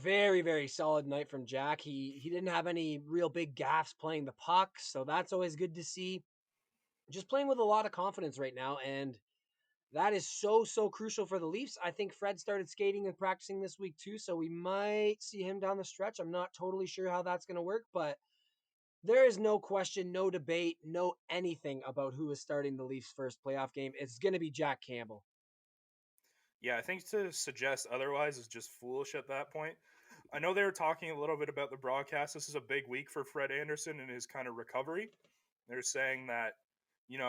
very, very solid night from Jack. He didn't have any real big gaffes playing the puck, so that's always good to see. Just playing with a lot of confidence right now, and that is so crucial for the Leafs. I think Fred started skating and practicing this week too, so we might see him down the stretch. I'm not totally sure how that's going to work, but there is no question, no debate, no anything about who is starting the Leafs' first playoff game. It's going to be Jack Campbell. Yeah, I think to suggest otherwise is just foolish at that point. I know they were talking a little bit about the broadcast. This is a big week for Fred Anderson and his kind of recovery. They're saying that,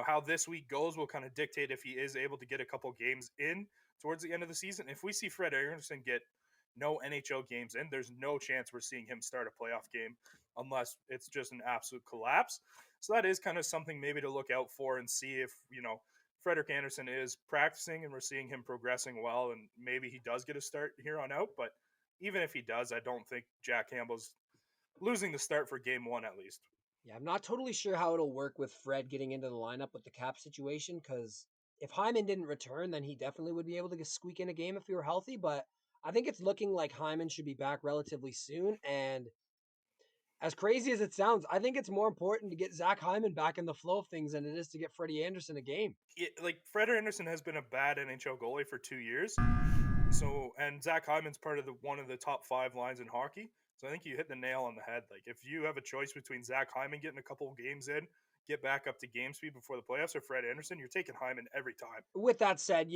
how this week goes will kind of dictate if he is able to get a couple games in towards the end of the season. If we see Fred Anderson get no NHL games in, there's no chance we're seeing him start a playoff game unless it's just an absolute collapse. So that is kind of something maybe to look out for and see if, Frederik Anderson is practicing and we're seeing him progressing well, and maybe he does get a start here on out. But even if he does, I don't think Jack Campbell's losing the start for game one at least. Yeah, I'm not totally sure how it'll work with Fred getting into the lineup with the cap situation, because if Hyman didn't return, then he definitely would be able to squeak in a game if he were healthy. But I think it's looking like Hyman should be back relatively soon. And as crazy as it sounds, I think it's more important to get Zach Hyman back in the flow of things than it is to get Freddie Anderson a game. Like Fred Anderson has been a bad NHL goalie for 2 years. So, and Zach Hyman's part of one of the top 5 lines in hockey. So I think you hit the nail on the head. Like if you have a choice between Zach Hyman getting a couple of games in, get back up to game speed before the playoffs, or Fred Anderson, you're taking Hyman every time. With that said,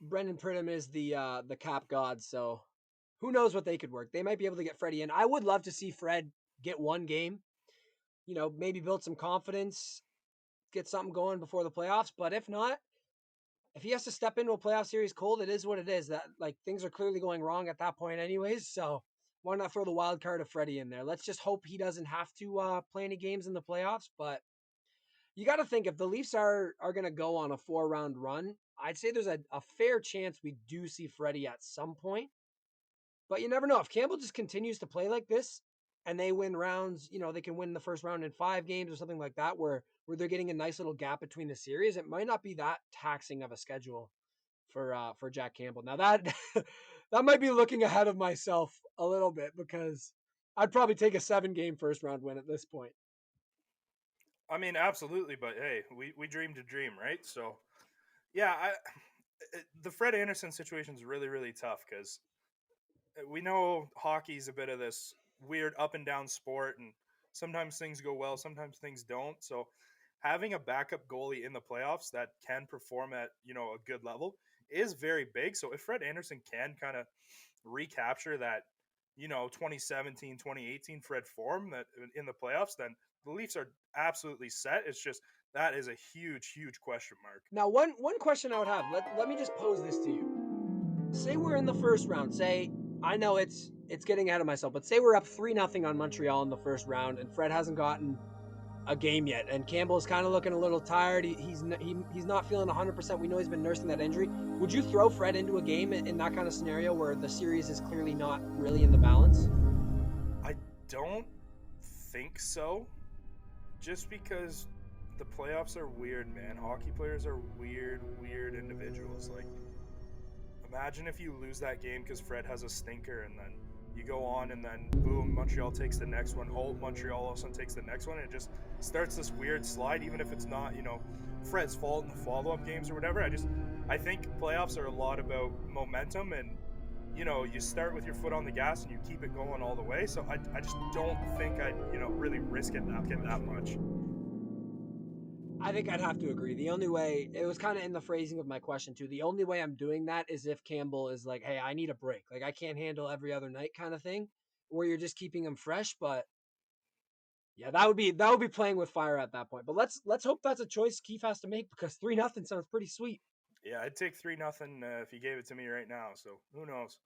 Brendan Pridham is the cap god, so who knows what they could work. They might be able to get Freddie in. I would love to see Fred get one game, maybe build some confidence, get something going before the playoffs. But if not, if he has to step into a playoff series cold, it is what it is. That like things are clearly going wrong at that point, anyways. So why not throw the wild card of Freddie in there? Let's just hope he doesn't have to play any games in the playoffs. But you got to think if the Leafs are going to go on a 4-round run, I'd say there's a fair chance we do see Freddie at some point. But you never know. If Campbell just continues to play like this and they win rounds, they can win the first round in 5 games or something like that, where they're getting a nice little gap between the series, it might not be that taxing of a schedule for Jack Campbell. Now that that might be looking ahead of myself a little bit, because I'd probably take a 7-game first round win at this point. I mean, absolutely, but hey, we dream to dream, right? So, yeah, the Fred Anderson situation is really, really tough because we know hockey's a bit of this weird up and down sport, and sometimes things go well, sometimes things don't. So, having a backup goalie in the playoffs that can perform at a good level is very big. So, if Fred Anderson can kind of recapture that 2017 2018 Fred form that in the playoffs, then the Leafs are absolutely set. It's just that is a huge question mark. Now, one question I would have, let me just pose this to you. Say we're in the first round. Say, I know it's getting ahead of myself, but say we're up 3-0 on Montreal in the first round, and Fred hasn't gotten a game yet, and Campbell's kind of looking a little tired. He's not feeling 100%. We know he's been nursing that injury. Would you throw Fred into a game in that kind of scenario where the series is clearly not really in the balance? I don't think so. Just because the playoffs are weird, man. Hockey players are weird individuals. Like, imagine if you lose that game because Fred has a stinker, and then you go on, and then boom, Montreal takes the next one. Oh, Montreal all of a sudden takes the next one, and it just starts this weird slide, even if it's not, Fred's fault in the follow-up games or whatever. I think playoffs are a lot about momentum, and you start with your foot on the gas and you keep it going all the way. So I just don't think I'd, really risk it that much. I think I'd have to agree. The only way, it was kind of in the phrasing of my question too, the only way I'm doing that is if Campbell is like, hey, I need a break. Like, I can't handle every other night kind of thing, where you're just keeping him fresh. But yeah, that would be playing with fire at that point. But let's hope that's a choice Keefe has to make, because 3-0 sounds pretty sweet. Yeah, I'd take 3-0 if you gave it to me right now. So who knows?